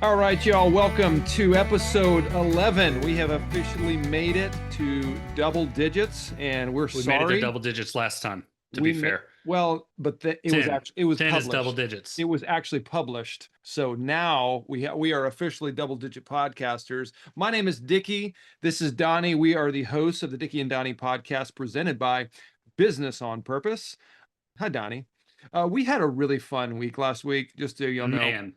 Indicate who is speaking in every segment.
Speaker 1: All right, y'all, welcome to episode 11. We have officially made it to double digits, and we're
Speaker 2: We
Speaker 1: sorry.
Speaker 2: made it to double digits last time, to be fair.
Speaker 1: Well, but it
Speaker 2: 10.
Speaker 1: was actually, it was
Speaker 2: 10
Speaker 1: published.
Speaker 2: is double digits.
Speaker 1: It was actually published. So now we are officially double digit podcasters. My name is Dickie. This is Donnie. We are the hosts of the Dickie and Donnie podcast presented by Business on Purpose. Hi, Donnie. We had a really fun week last week, just so you'll know.
Speaker 2: Man,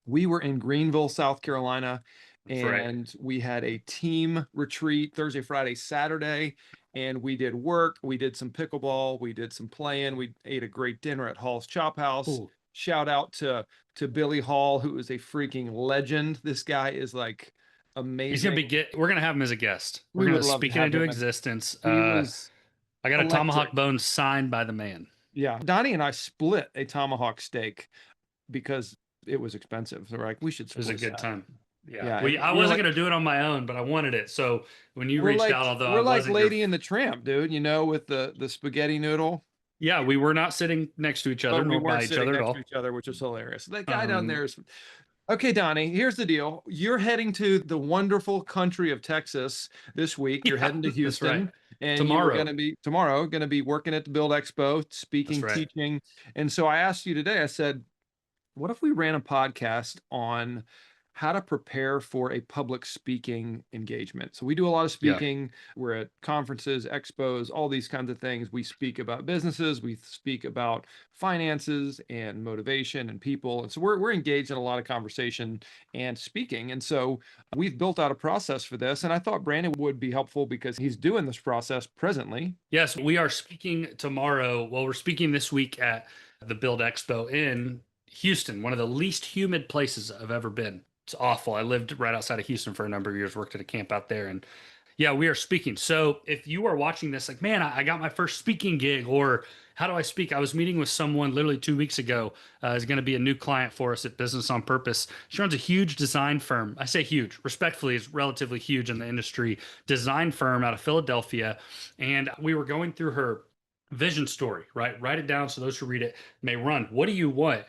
Speaker 1: We were in Greenville, South Carolina,
Speaker 2: that's right.
Speaker 1: and we had a team retreat Thursday, Friday, Saturday, and we did work. We did some pickleball. We did some playing. We ate a great dinner at Hall's Chop House.
Speaker 2: Ooh.
Speaker 1: Shout out to Billy Hall, who is a freaking legend. This guy is like amazing.
Speaker 2: He's gonna be we're gonna have him as a guest.
Speaker 1: We
Speaker 2: We're
Speaker 1: would
Speaker 2: gonna
Speaker 1: love to
Speaker 2: speak it
Speaker 1: have
Speaker 2: into
Speaker 1: him.
Speaker 2: existence.
Speaker 1: He was
Speaker 2: I got a
Speaker 1: electric.
Speaker 2: tomahawk bone signed by the man.
Speaker 1: Yeah, Donnie and I split a tomahawk steak because it was expensive. So we're like, we should
Speaker 2: It was
Speaker 1: split
Speaker 2: a good
Speaker 1: that.
Speaker 2: time.
Speaker 1: Yeah,
Speaker 2: I wasn't gonna do it on my own, but I wanted it. So when you reached out, although
Speaker 1: we're
Speaker 2: I
Speaker 1: like
Speaker 2: wasn't
Speaker 1: Lady and the Tramp, dude, you know, with the spaghetti noodle.
Speaker 2: yeah, we were not sitting next to each other,
Speaker 1: But we
Speaker 2: nor
Speaker 1: weren't
Speaker 2: by each
Speaker 1: sitting
Speaker 2: other at
Speaker 1: next
Speaker 2: all.
Speaker 1: to each other, which is hilarious. That guy down there is.
Speaker 2: Um,
Speaker 1: Okay, Donnie, here's the deal. You're heading to the wonderful country of Texas this week. You're
Speaker 2: Yeah,
Speaker 1: heading to
Speaker 2: that's
Speaker 1: Houston.
Speaker 2: right.
Speaker 1: And
Speaker 2: Tomorrow.
Speaker 1: you're going to be working at the Build Expo, speaking,
Speaker 2: That's right.
Speaker 1: teaching. And so I asked you today, I said, what if we ran a podcast on how to prepare for a public speaking engagement? So we do a lot of
Speaker 2: Yeah.
Speaker 1: speaking. We're at conferences, expos, all these kinds of things. We speak about businesses. We speak about finances and motivation and people. And so we're engaged in a lot of conversation and speaking. And so we've built out a process for this. And I thought Brandon would be helpful because he's doing this process presently.
Speaker 2: Yes, we are speaking tomorrow. Well, we're speaking this week at the Build Expo in Houston, one of the least humid places I've ever been. It's awful. I lived right outside of Houston for a number of years, worked at a camp out there. And yeah, we are speaking. So if you are watching this, like, man, I got my first speaking gig, or how do I speak? I was meeting with someone literally 2 weeks ago. Is going to be a new client for us at Business on Purpose. She runs a huge design firm. I say huge, respectfully, is relatively huge in the industry. Design firm out of Philadelphia. And we were going through her vision story, right? Write it down so those who read it may run. What do you want?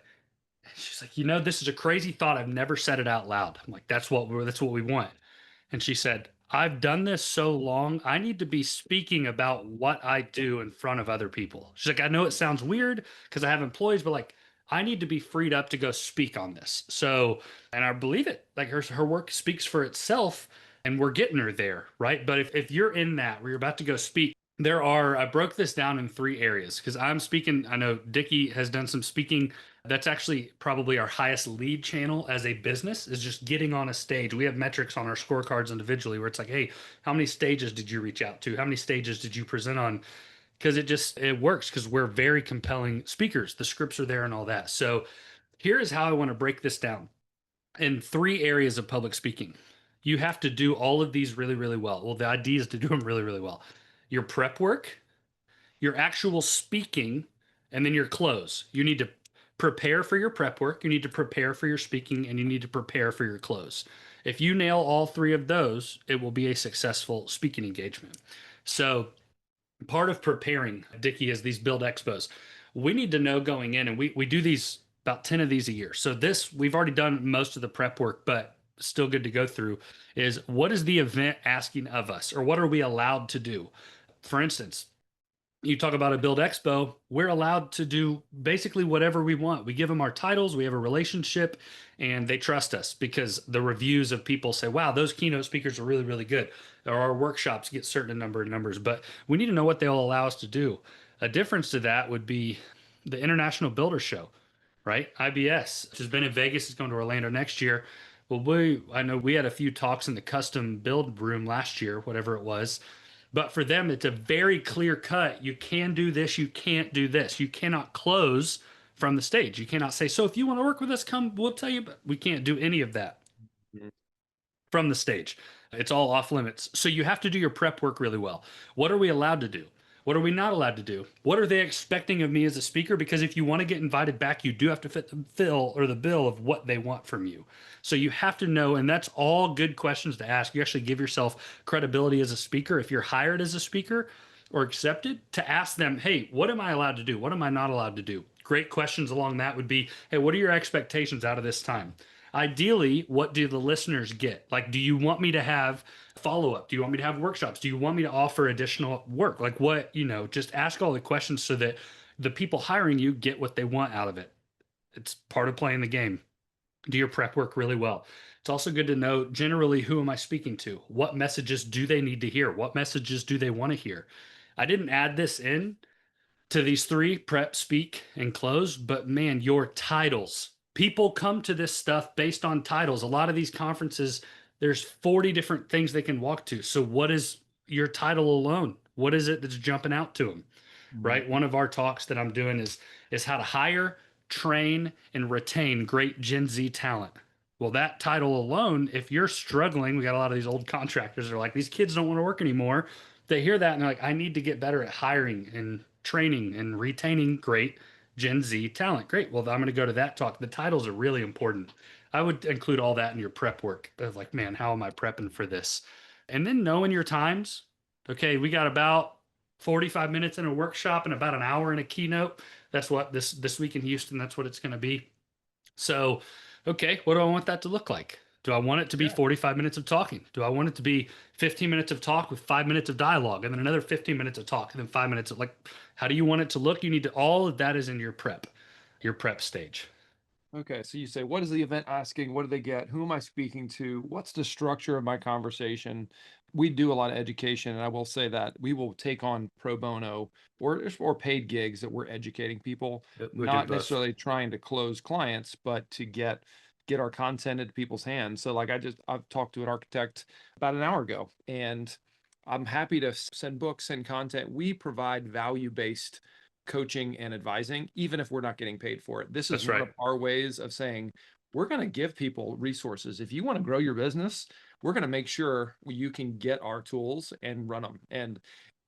Speaker 2: She's like, this is a crazy thought. I've never said it out loud. I'm like, that's what we want. And she said, I've done this so long, I need to be speaking about what I do in front of other people. She's like, I know it sounds weird because I have employees, but like, I need to be freed up to go speak on this. So, and I believe it. Like her work speaks for itself, and we're getting her there, right? But if you're in that where you're about to go speak, I broke this down in 3 areas because I'm speaking. I know Dickie has done some speaking. That's actually probably our highest lead channel as a business, is just getting on a stage. We have metrics on our scorecards individually where it's like, hey, how many stages did you reach out to? How many stages did you present on? Because it works because we're very compelling speakers. The scripts are there and all that. So here is how I want to break this down in 3 areas of public speaking. You have to do all of these really, really well. Well, the idea is to do them really, really well. Your prep work, your actual speaking, and then your close. You need to prepare for your prep work, you need to prepare for your speaking, and you need to prepare for your close. If you nail all 3 of those, it will be a successful speaking engagement. So part of preparing, Dickie, is these Build Expos. We need to know going in, and we do these about 10 of these a year. So we've already done most of the prep work, but still good to go through, is what is the event asking of us, or what are we allowed to do? For instance, you talk about a Build Expo, we're allowed to do basically whatever we want. We give them our titles, we have a relationship, and they trust us because the reviews of people say, wow, those keynote speakers are really, really good. Or our workshops get certain number of numbers, but we need to know what they'll allow us to do. A difference to that would be the International Builder Show, right? IBS, which has been in Vegas, is going to Orlando next year. Well, I know we had a few talks in the custom build room last year, whatever it was. But for them, it's a very clear cut. You can do this. You can't do this. You cannot close from the stage. You cannot say, so if you want to work with us, come, we'll tell you, but we can't do any of that from the stage. It's all off limits. So you have to do your prep work really well. What are we allowed to do? What are we not allowed to do? What are they expecting of me as a speaker? Because if you want to get invited back, you do have to fit the bill of what they want from you. So you have to know, and that's all good questions to ask. You actually give yourself credibility as a speaker. If you're hired as a speaker or accepted, to ask them, hey, what am I allowed to do? What am I not allowed to do? Great questions along that would be, hey, what are your expectations out of this time? ideally, what do the listeners get? Like, do you want me to have follow-up? Do you want me to have workshops? Do you want me to offer additional work? Like what, just ask all the questions so that the people hiring you get what they want out of it. It's part of playing the game. Do your prep work really well. It's also good to know generally, who am I speaking to? What messages do they need to hear? What messages do they want to hear? I didn't add this in to these three: prep, speak, and close. But man, your titles. People come to this stuff based on titles. A lot of these conferences, there's 40 different things they can walk to. So what is your title alone? What is it that's jumping out to them?
Speaker 1: Mhm.
Speaker 2: Right? One of our talks that I'm doing is how to hire, train, and retain great Gen Z talent. Well, that title alone, if you're struggling, we got a lot of these old contractors that are like, these kids don't want to work anymore. They hear that and they're like, I need to get better at hiring and training and retaining great Gen Z talent. Great. Well, I'm going to go to that talk. The titles are really important. I would include all that in your prep work of like, man, how am I prepping for this? And then knowing your times. Okay, we got about 45 minutes in a workshop and about an hour in a keynote. That's what this week in Houston, that's what it's going to be. So, okay, what do I want that to look like? Do I want it to be 45 minutes of talking? Do I want it to be 15 minutes of talk with 5 minutes of dialogue and then another 15 minutes of talk and then 5 minutes of like, how do you want it to look? You need to, all of that is in your prep stage.
Speaker 1: Okay, so you say, what is the event asking? What do they get? Who am I speaking to? What's the structure of my conversation? We do a lot of education, and I will say that we will take on pro bono or paid gigs that we're educating people,
Speaker 2: We do
Speaker 1: not
Speaker 2: both.
Speaker 1: necessarily trying to close clients, but to get our content into people's hands. So like I've talked to an architect about an hour ago, and I'm happy to send books and content. We provide value-based coaching and advising, even if we're not getting paid for it. This is
Speaker 2: That's
Speaker 1: one
Speaker 2: right.
Speaker 1: of our ways of saying, we're going to give people resources. If you want to grow your business, we're going to make sure you can get our tools and run them. And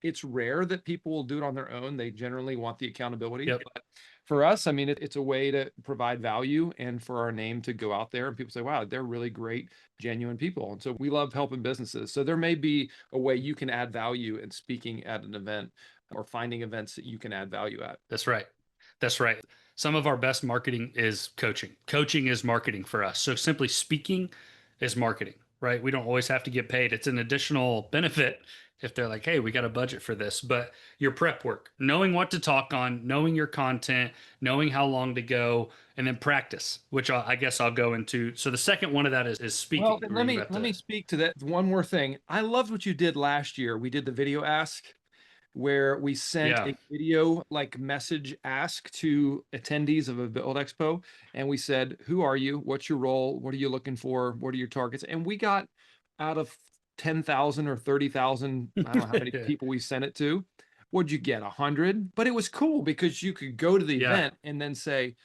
Speaker 1: it's rare that people will do it on their own. They generally want the accountability.
Speaker 2: Yep.
Speaker 1: But for us, I mean, it's a way to provide value and for our name to go out there and people say, wow, they're really great, genuine people. And so we love helping businesses. So there may be a way you can add value in speaking at an event or finding events that you can add value at.
Speaker 2: That's right. That's right. Some of our best marketing is coaching. Coaching is marketing for us. So simply speaking is marketing, right? We don't always have to get paid. It's an additional benefit if they're like, hey, we got a budget for this. But your prep work, knowing what to talk on, knowing your content, knowing how long to go, and then practice, which I guess I'll go into. So the second one of that is speaking.
Speaker 1: Well, let me speak to that. One more thing. I loved what you did last year. We did the video ask, where we sent a video like message ask to attendees of a Build Expo. And we said, who are you? What's your role? What are you looking for? What are your targets? And we got out of 10,000 or 30,000, I don't know how many people we sent it to. What'd you get? 100? But it was cool because you could go to the event and then say,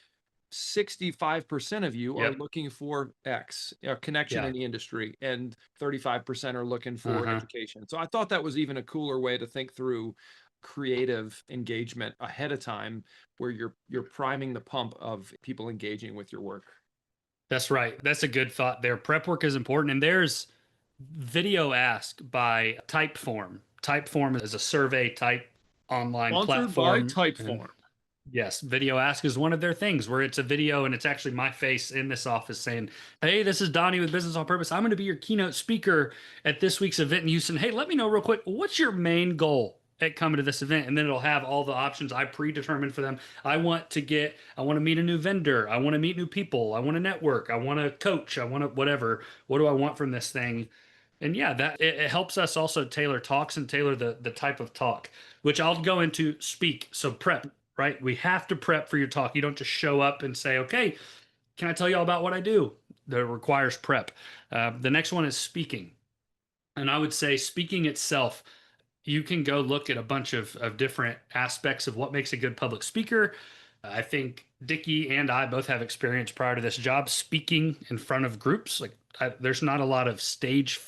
Speaker 1: 65% of you are looking for X, a connection in the industry, and 35% are looking for education. So I thought that was even a cooler way to think through creative engagement ahead of time, where you're priming the pump of people engaging with your work.
Speaker 2: That's right. That's a good thought there. Prep work is important. And there's video ask by Typeform. Typeform is a survey type online
Speaker 1: Sponsored
Speaker 2: platform.
Speaker 1: by Typeform.
Speaker 2: Yes, video ask is one of their things where it's a video and it's actually my face in this office saying, hey, this is Donnie with Business on Purpose. I'm going to be your keynote speaker at this week's event in Houston. Hey, let me know real quick, what's your main goal at coming to this event? And then it'll have all the options I predetermined for them. I want to meet a new vendor. I want to meet new people. I want to network. I want to coach. I want to whatever. What do I want from this thing? And yeah, that it helps us also tailor talks and tailor the type of talk, which I'll go into speak. So prep. Right? We have to prep for your talk. You don't just show up and say, okay, can I tell you all about what I do? That requires prep. The next one is speaking. And I would say speaking itself, you can go look at a bunch of different aspects of what makes a good public speaker. I think Dickie and I both have experience prior to this job speaking in front of groups. There's not a lot of stage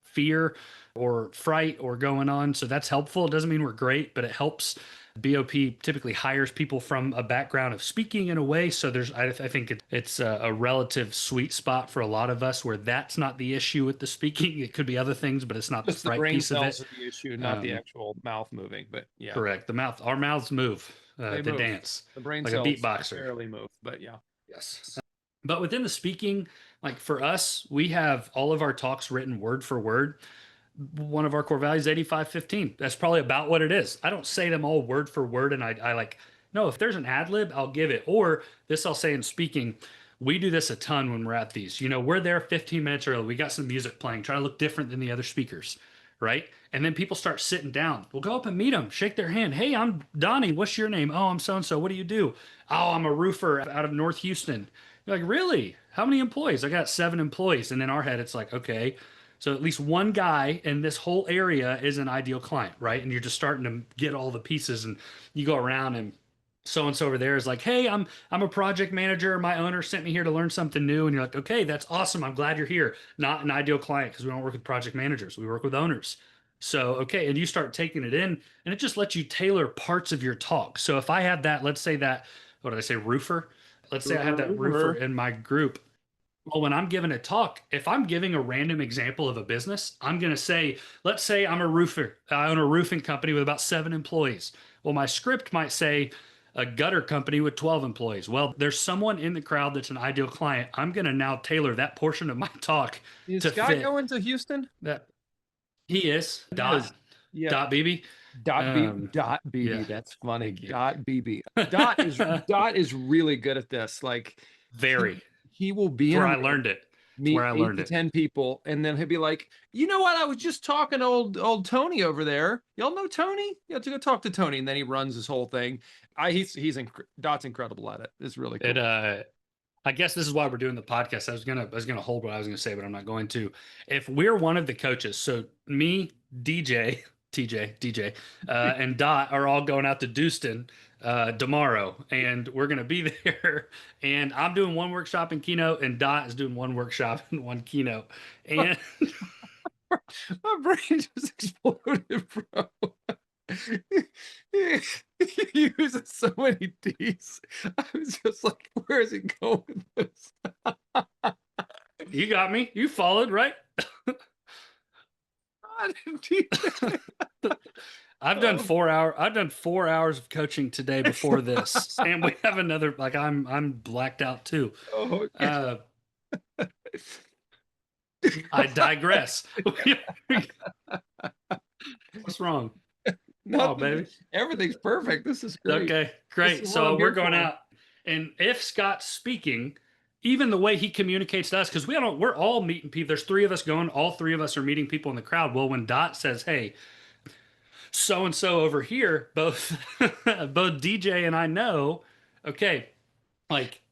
Speaker 2: fear or fright or going on. So that's helpful. It doesn't mean we're great, but it helps. BOP typically hires people from a background of speaking in a way. So I think it's a relative sweet spot for a lot of us where that's not the issue with the speaking. It could be other things, but it's not
Speaker 1: Just
Speaker 2: the fright piece of it.
Speaker 1: The issue, not the actual mouth moving, but yeah.
Speaker 2: Correct. Our mouths move. They
Speaker 1: move.
Speaker 2: dance.
Speaker 1: The brain
Speaker 2: like
Speaker 1: cells
Speaker 2: a beatboxer.
Speaker 1: barely move, but yeah.
Speaker 2: Yes. But within the speaking, like for us, we have all of our talks written word for word. One of our core values, 85-15. That's probably about what it is. I don't say them all word for word. And I like, no, if there's an ad lib, I'll give it. Or this I'll say in speaking, we do this a ton when we're at these. We're there 15 minutes early. We got some music playing, try to look different than the other speakers, right? And then people start sitting down. We'll go up and meet them, shake their hand. Hey, I'm Donnie. What's your name? Oh, I'm so and so. What do you do? Oh, I'm a roofer out of North Houston. You're like, really? How many employees? I got 7 employees. And in our head, it's like, okay, so at least one guy in this whole area is an ideal client, right? And you're just starting to get all the pieces, and you go around and so and so over there is like, hey, I'm a project manager. My owner sent me here to learn something new. And you're like, okay, that's awesome. I'm glad you're here. Not an ideal client because we don't work with project managers. We work with owners. So, okay. And you start taking it in, and it just lets you tailor parts of your talk. So if I had that, let's say that, what did I say, roofer? Let's say I had that roofer in my group. Well, when I'm giving a talk, if I'm giving a random example of a business, I'm going to say, let's say I'm a roofer. I own a roofing company with about 7 employees. Well, my script might say a gutter company with 12 employees. Well, there's someone in the crowd that's an ideal client. I'm going to now tailor that portion of my talk
Speaker 1: Is
Speaker 2: to
Speaker 1: Scott
Speaker 2: fit
Speaker 1: going to Houston?
Speaker 2: that. He is.
Speaker 1: He
Speaker 2: Dot.
Speaker 1: is. Yeah.
Speaker 2: Dot BB.
Speaker 1: Dot BB.
Speaker 2: Yeah.
Speaker 1: That's funny.
Speaker 2: Thank you.
Speaker 1: Dot BB. Dot is really good at this. Like
Speaker 2: Very.
Speaker 1: he will be
Speaker 2: It's
Speaker 1: in
Speaker 2: where
Speaker 1: a
Speaker 2: I
Speaker 1: room,
Speaker 2: learned it. It's
Speaker 1: meet
Speaker 2: where I
Speaker 1: 8
Speaker 2: learned
Speaker 1: to
Speaker 2: it.
Speaker 1: 10 people, and then he'll be like, you know what? I was just talking to old Tony over there. Y'all know Tony? You have to go talk to Tony, and then he runs this whole thing. Dot's incredible at it. It's really cool.
Speaker 2: I guess this is why we're doing the podcast. I was gonna hold what I was gonna say, but I'm not going to. If we're one of the coaches, so me, DJ, TJ, DJ, and Dot are all going out to Houston tomorrow, and we're gonna be there. And I'm doing one workshop in keynote, and Dot is doing one workshop and one keynote. And
Speaker 1: My brain just exploded, bro. He uses so many D's. I was just like, where is he going with this?
Speaker 2: you got me. You followed, right?
Speaker 1: I didn't do that.
Speaker 2: I've done 4 hours of coaching today before this, and we have another. Like I'm blacked out too.
Speaker 1: Oh,
Speaker 2: I digress. What's wrong? Oh, baby.
Speaker 1: Everything's perfect. This is great.
Speaker 2: Okay, great.
Speaker 1: This is what
Speaker 2: So
Speaker 1: I'm
Speaker 2: we're
Speaker 1: here
Speaker 2: going
Speaker 1: for.
Speaker 2: out, and if Scott's speaking, even the way he communicates to us, because we're all meeting people. There's 3 of us going. All 3 of us are meeting people in the crowd. Well, when Dot says, "Hey, so and so over here," both both DJ and I know, okay, like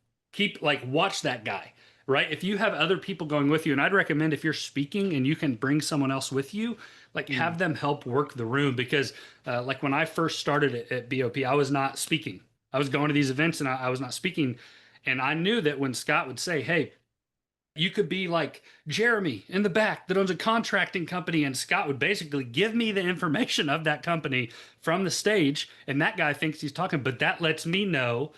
Speaker 2: watch that guy, right? If you have other people going with you, and I'd recommend if you're speaking and you can bring someone else with you, like have them help work the room, because like when I first started at BOP, I was not speaking. I was going to these events and I was not speaking. And I knew that when Scott would say, hey, you could be like Jeremy in the back that owns a contracting company, and Scott would basically give me the information of that company from the stage, and that guy thinks he's talking, but that lets me know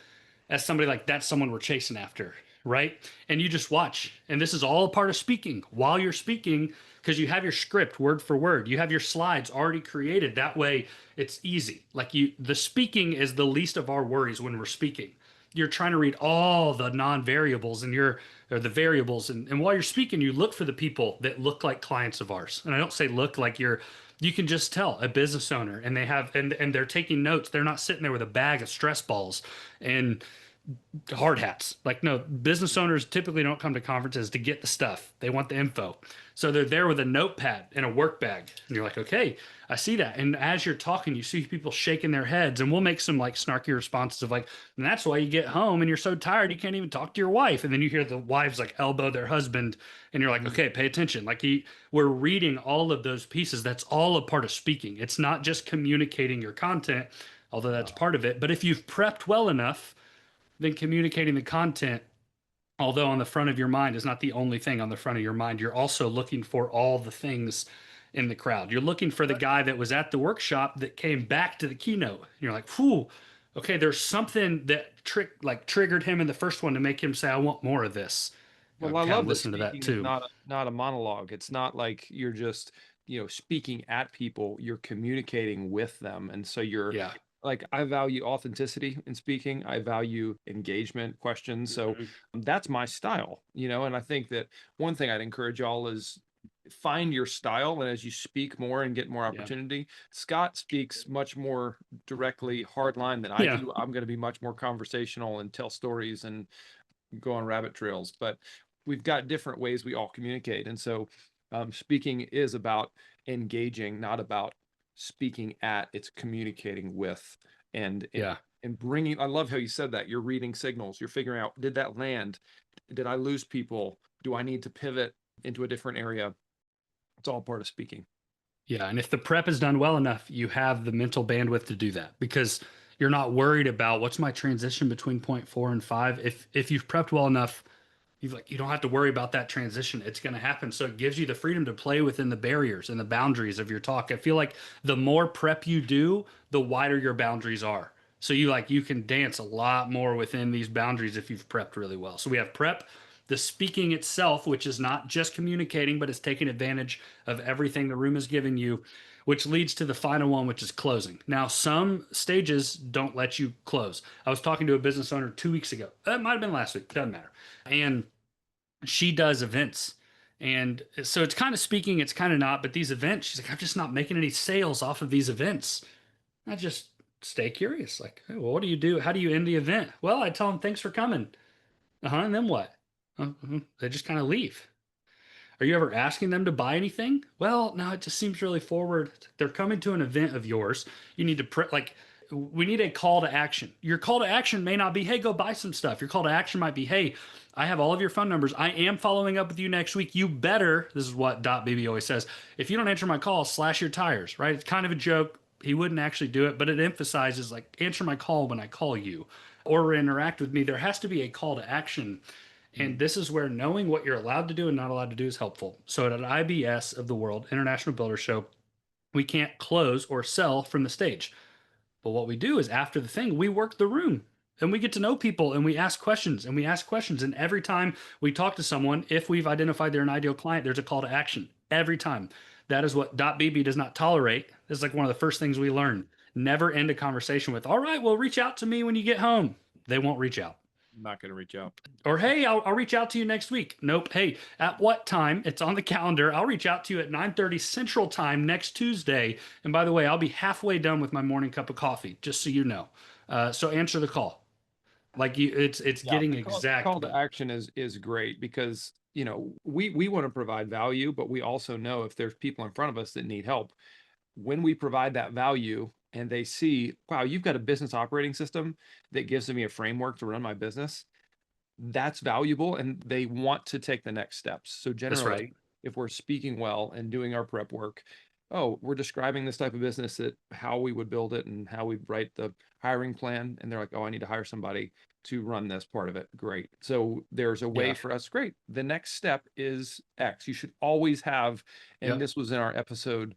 Speaker 2: as somebody like that's someone we're chasing after, right? And you just watch, and this is all a part of speaking. While you're speaking, because you have your script word for word, you have your slides already created. That way, it's easy. Like the speaking is the least of our worries when we're speaking. You're trying to read all the non-variables or the variables, and while you're speaking, you look for the people that look like clients of ours. And I don't say look like you can just tell a business owner, and they have and they're taking notes. They're not sitting there with a bag of stress balls and hard hats. Like, no, business owners typically don't come to conferences to get the stuff. They want the info. So they're there with a notepad and a work bag. And you're like, okay, I see that. And as you're talking, you see people shaking their heads, and we'll make some like snarky responses of like, and that's why you get home and you're so tired you can't even talk to your wife. And then you hear the wives like elbow their husband, and you're like, okay, pay attention. Like we're reading all of those pieces. That's all a part of speaking. It's not just communicating your content, although that's part of it. But if you've prepped well enough, then communicating the content, although on the front of your mind is not the only thing on the front of your mind, you're also looking for all the things in the crowd. You're looking for the guy that was at the workshop that came back to the keynote. And you're like, whew, okay, there's something that triggered him in the first one to make him say, I want more of this.
Speaker 1: Well, I love that speaking is not a monologue. It's not like you're just, speaking at people. You're communicating with them, and so you're
Speaker 2: Yeah.
Speaker 1: like I value authenticity in speaking. I value engagement questions. So
Speaker 2: Mhm.
Speaker 1: that's my style, and I think that one thing I'd encourage y'all is find your style. And as you speak more and get more
Speaker 2: Yeah.
Speaker 1: opportunity, Scott speaks much more directly hard line than I
Speaker 2: Yeah.
Speaker 1: do. I'm going to be much more conversational and tell stories and go on rabbit trails, but we've got different ways we all communicate. And so speaking is about engaging, not about speaking at, it's communicating with and, and,
Speaker 2: Yeah.
Speaker 1: and bringing, I love how you said that. You're reading signals. You're figuring out, did that land? Did I lose people? Do I need to pivot into a different area? It's all part of speaking.
Speaker 2: Yeah, and if the prep is done well enough, you have the mental bandwidth to do that because you're not worried about what's my transition between point 4 and 5. If you've prepped well enough, you don't have to worry about that transition. It's going to happen. So it gives you the freedom to play within the barriers and the boundaries of your talk. I feel like the more prep you do, the wider your boundaries are. So you can dance a lot more within these boundaries if you've prepped really well. So we have prep, the speaking itself, which is not just communicating, but it's taking advantage of everything the room is giving you, which leads to the final one, which is closing. Now, some stages don't let you close. I was talking to a business owner 2 weeks ago. It might have been last week, doesn't matter. And she does events. And so it's kind of speaking, it's kind of not, but these events, she's like, I'm just not making any sales off of these events. I just stay curious. Like, hey, well, what do you do? How do you end the event? Well, I tell them, thanks for coming. Uh-huh. And then what? They just kind of leave. Are you ever asking them to buy anything? Well, no, it just seems really forward. They're coming to an event of yours. You need to we need a call to action. Your call to action may not be, hey, go buy some stuff. Your call to action might be, hey, I have all of your phone numbers. I am following up with you next week. You better, this is what .bb always says, if you don't answer my call, slash your tires, right? It's kind of a joke. He wouldn't actually do it, but it emphasizes like, answer my call when I call you or interact with me. There has to be a call to action. And this is where knowing what you're allowed to do and not allowed to do is helpful. So at IBS of the World, International Builder Show, we can't close or sell from the stage. But what we do is after the thing, we work the room and we get to know people and we ask questions and we ask questions. And every time we talk to someone, if we've identified they're an ideal client, there's a call to action every time. That is what .bb does not tolerate. This is like one of the first things we learn. Never end a conversation with, all right, well, reach out to me when you get home. They won't reach out.
Speaker 1: I'm not going to reach out.
Speaker 2: Or, hey, I'll reach out to you next week. Nope. Hey, at what time? It's on the calendar. I'll reach out to you at 9:30 Central Time next Tuesday. And by the way, I'll be halfway done with my morning cup of coffee, just so you know. So answer the call. Like it's
Speaker 1: Yeah,
Speaker 2: getting
Speaker 1: the
Speaker 2: exact.
Speaker 1: call to action is great because we want to provide value, but we also know if there's people in front of us that need help. When we provide that value and they see, wow, you've got a business operating system that gives me a framework to run my business, that's valuable and they want to take the next steps. So
Speaker 2: That's
Speaker 1: generally,
Speaker 2: right.
Speaker 1: if we're speaking well and doing our prep work, oh, we're describing this type of business, that how we would build it and how we write the hiring plan. And they're like, oh, I need to hire somebody to run this part of it. Great. So there's a way
Speaker 2: Yeah.
Speaker 1: for us. Great. The next step is X. You should always have, and
Speaker 2: Yep.
Speaker 1: this was in our episode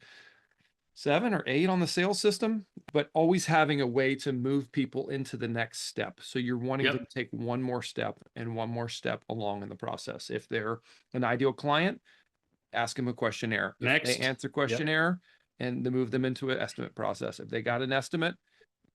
Speaker 1: 7 or 8 on the sales system, but always having a way to move people into the next step. So you're wanting to
Speaker 2: Yep.
Speaker 1: take one more step and one more step along in the process. If they're an ideal client, ask them a questionnaire. If they
Speaker 2: Next.
Speaker 1: answer
Speaker 2: Yep.
Speaker 1: questionnaire, and to move them into an estimate process. If they got an estimate,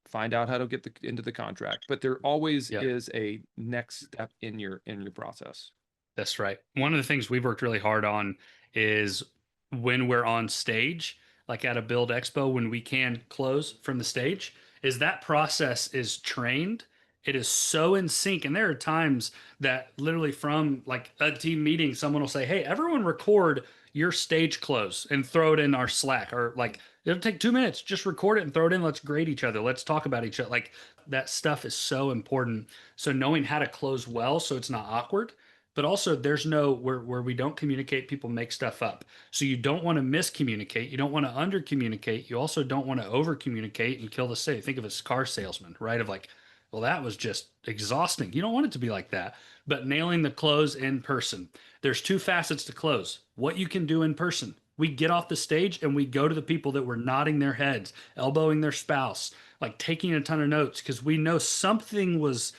Speaker 1: find out how to get into the contract. But there always
Speaker 2: Yep.
Speaker 1: is a next step in your process.
Speaker 2: That's right. One of the things we've worked really hard on is when we're on stage, like at a Build Expo, when we can close from the stage, is that process is trained. It is so in sync. And there are times that literally from like a team meeting, someone will say, hey, everyone record your stage close and throw it in our Slack. Or like, it'll take 2 minutes. Just record it and throw it in. Let's grade each other. Let's talk about each other. Like that stuff is so important. So knowing how to close well so it's not awkward, but also there's no where we don't communicate, people make stuff up. So you don't want to miscommunicate, you don't want to under communicate, you also don't want to over communicate and kill the sale. Think of a car salesman, right? Of like, well, that was just exhausting. You don't want it to be like that. But nailing the close in person, there's two facets to close: what you can do in person. We get off the stage and we go to the people that were nodding their heads, elbowing their spouse, like taking a ton of notes because we know something was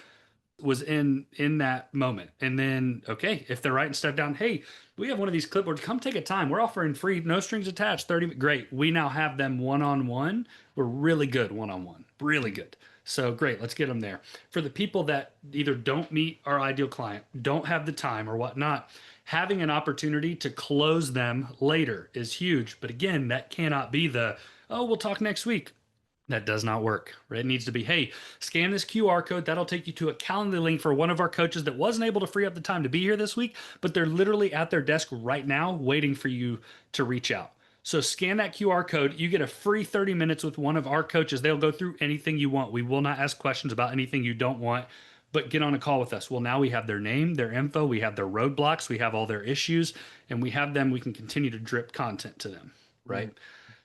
Speaker 2: in that moment. And then, okay, if they're writing stuff down, hey, we have one of these clipboards, come take a time, we're offering free, no strings attached, 30. Great, we now have them one-on-one. We're really good one-on-one. really good. So great, let's get them there. For the people that either don't meet our ideal client, don't have the time or whatnot, having an opportunity to close them later is huge. But again, that cannot be the, oh, we'll talk next week. That does not work. Right? It needs to be, hey, scan this QR code. That'll take you to a calendar link for one of our coaches that wasn't able to free up the time to be here this week, but they're literally at their desk right now waiting for you to reach out. So scan that QR code. You get a free 30 minutes with one of our coaches. They'll go through anything you want. We will not ask questions about anything you don't want, but get on a call with us. Well, now we have their name, their info, we have their roadblocks, we have all their issues, and we have them. We can continue to drip content to them. Right.
Speaker 1: Great.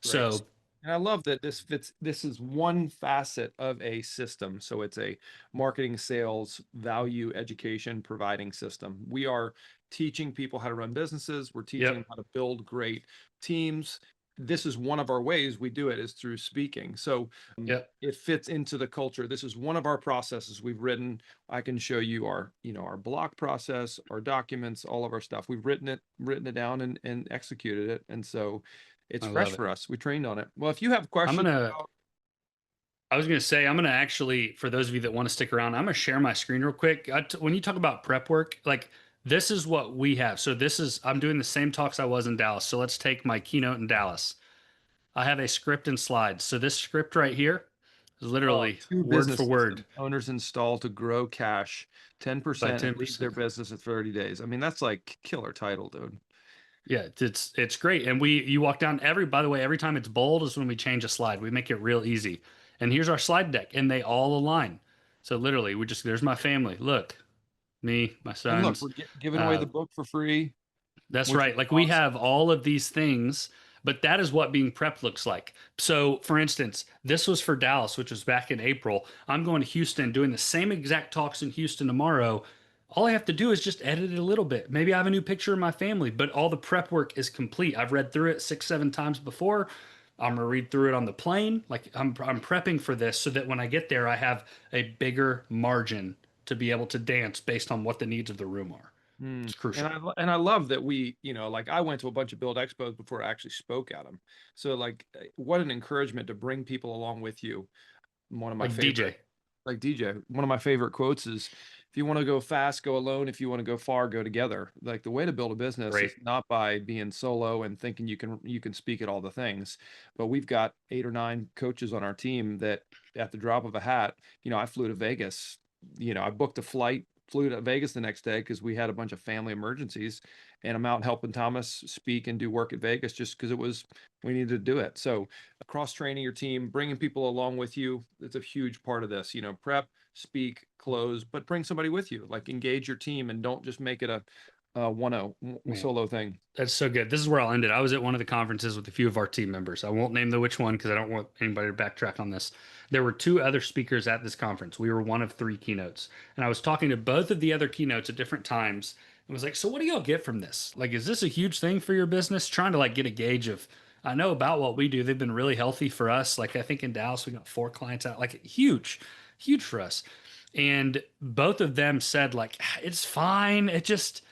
Speaker 2: So,
Speaker 1: And I love that this is one facet of a system. So it's a marketing, sales, value, education providing system. We are teaching people how to run businesses. We're teaching them how to build great teams. This is one of our ways we do it is through speaking. So it fits into the culture. This is one of our processes we've written. I can show you our, our block process, our documents, all of our stuff. We've written it down and executed it. And so it's fresh for us. We trained on it. Well, if you have questions,
Speaker 2: I was going to say, I'm going to actually, for those of you that want to stick around, I'm going to share my screen real quick. When you talk about prep work, like this is what we have. So I'm doing the same talks I was in Dallas. So let's take my keynote in Dallas. I have a script and slides. So this script right here is literally word for word.
Speaker 1: Owners install to grow cash 10% and leave their business in 30 days. I mean, that's like killer title, dude.
Speaker 2: Yeah, it's great. And you walk down by the way, every time it's bold is when we change a slide. We make it real easy. And here's our slide deck and they all align. So literally there's my family. Look, me, my sons.
Speaker 1: And look, we're giving away the book for free.
Speaker 2: That's right. Like we have all of these things, but that is what being prepped looks like. So for instance, this was for Dallas, which was back in April. I'm going to Houston doing the same exact talks in Houston tomorrow. All I have to do is just edit it a little bit. Maybe I have a new picture of my family, but all the prep work is complete. I've read through it 6, 7 times before. I'm gonna read through it on the plane. Like I'm prepping for this so that when I get there, I have a bigger margin to be able to dance based on what the needs of the room are. It's crucial.
Speaker 1: And I love that we, like I went to a bunch of Build Expos before I actually spoke at them. So like, what an encouragement to bring people along with you. One of my favorite, DJ, one of my favorite quotes is, if you want to go fast, go alone. If you want to go far, go together. Like the way to build a business is not by being solo and thinking you can speak at all the things, but we've got 8 or 9 coaches on our team that at the drop of a hat, I flew to Vegas, I booked a flight, flew to Vegas the next day because we had a bunch of family emergencies, and I'm out helping Thomas speak and do work at Vegas just because we needed to do it. So cross training your team, bringing people along with you, it's a huge part of this. Prep, speak, close, but bring somebody with you. Like engage your team and don't just make it a solo thing.
Speaker 2: That's so good. This is where I'll end it. I was at one of the conferences with a few of our team members. I won't name which one because I don't want anybody to backtrack on this. There were 2 other speakers at this conference. We were one of 3 keynotes. And I was talking to both of the other keynotes at different times and was like, so what do y'all get from this? Like, is this a huge thing for your business? Trying to like get a gauge of, I know about what we do. They've been really healthy for us. Like I think in Dallas, we got 4 clients out, like huge for us. And both of them said like, it's fine. It just,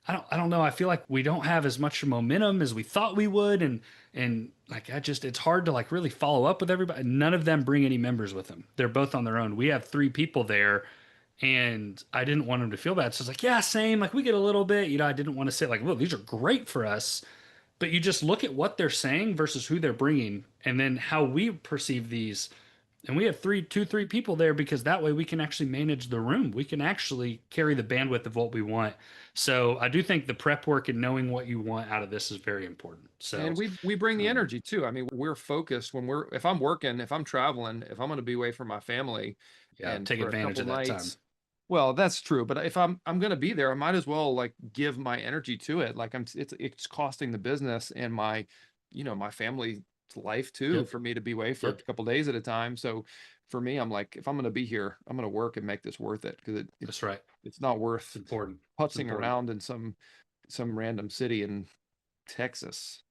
Speaker 2: I don't know. I feel like we don't have as much momentum as we thought we would. And like, it's hard to like really follow up with everybody. None of them bring any members with them. They're both on their own. We have 3 people there and I didn't want them to feel bad. So it's like, yeah, same. Like we get a little bit, I didn't want to say like, well, these are great for us, but you just look at what they're saying versus who they're bringing and then how we perceive these. And we have 3 people there because that way we can actually manage the room. We can actually carry the bandwidth of what we want. So I do think the prep work and knowing what you want out of this is very important. So,
Speaker 1: and we bring the energy too. I mean, we're focused if I'm working, if I'm traveling, if I'm going to be away from my family,
Speaker 2: and take advantage of that time.
Speaker 1: Well, that's true. But if I'm going to be there, I might as well like give my energy to it. Like it's costing the business and my family life too, for me to be away for a couple days at a time. So for me, I'm like, if I'm going to be here, I'm going to work and make this worth it because
Speaker 2: that's right.
Speaker 1: It's not worth
Speaker 2: important
Speaker 1: putzing around in some random city in Texas.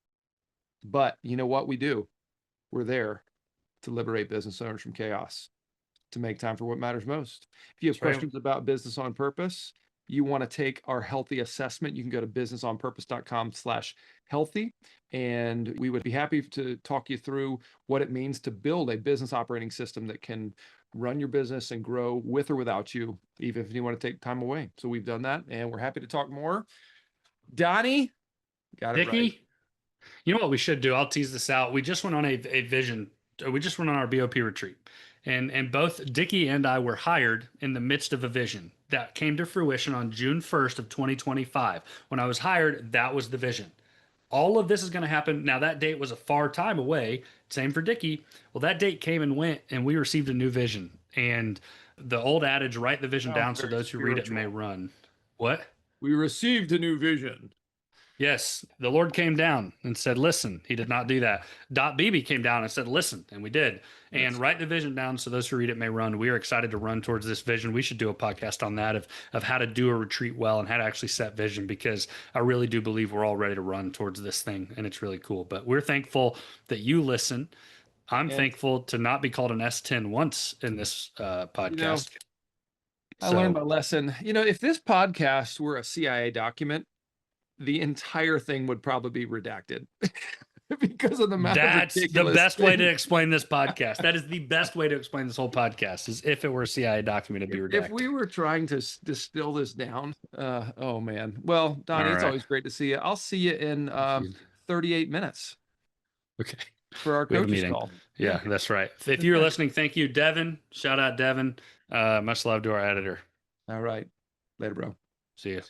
Speaker 1: But you know what we do? We're there to liberate business owners from chaos, to make time for what matters most. If you have questions about business on purpose, you want to take our healthy assessment, you can go to businessonpurpose.com/healthy. And we would be happy to talk you through what it means to build a business operating system that can run your business and grow with or without you, even if you want to take time away. So we've done that, and we're happy to talk more. Donnie, got it
Speaker 2: Dickie,
Speaker 1: right.
Speaker 2: you know what we should do? I'll tease this out. We just went on a vision. We just went on our BOP retreat, and both Dickie and I were hired in the midst of a vision that came to fruition on June 1st of 2025. When I was hired, that was the vision. All of this is going to happen. Now, that date was a far time away. Same for Dickie. Well, that date came and went, and we received a new vision. And the old adage, write the vision down so
Speaker 1: Very
Speaker 2: those who read it may
Speaker 1: spiritual.
Speaker 2: run. What?
Speaker 1: We received a new vision.
Speaker 2: Yes, the Lord came down and said, listen. He did not do that. BB came down and said, listen. And we did. And
Speaker 1: Yes.
Speaker 2: write the vision down so those who read it may run. We are excited to run towards this vision. We should do a podcast on that of how to do a retreat well and how to actually set vision, because I really do believe we're all ready to run towards this thing. And it's really cool. But we're thankful that you listen. I'm thankful to not be called an S10 once in this podcast.
Speaker 1: I learned my lesson. If this podcast were a CIA document, the entire thing would probably be redacted because of the amount
Speaker 2: That's
Speaker 1: of
Speaker 2: the best way to explain this podcast. That is the best way to explain this whole podcast, is if it were a CIA document, it'd be redacted.
Speaker 1: If we were trying to distill this down, oh man. Well, Donnie, it's always great to see you. I'll see you in 38 minutes.
Speaker 2: Okay.
Speaker 1: For our coaches call.
Speaker 2: Yeah, that's right. If you're listening, thank you, Devin. Shout out Devin. Much love to our editor.
Speaker 1: All right. Later, bro.
Speaker 2: See you.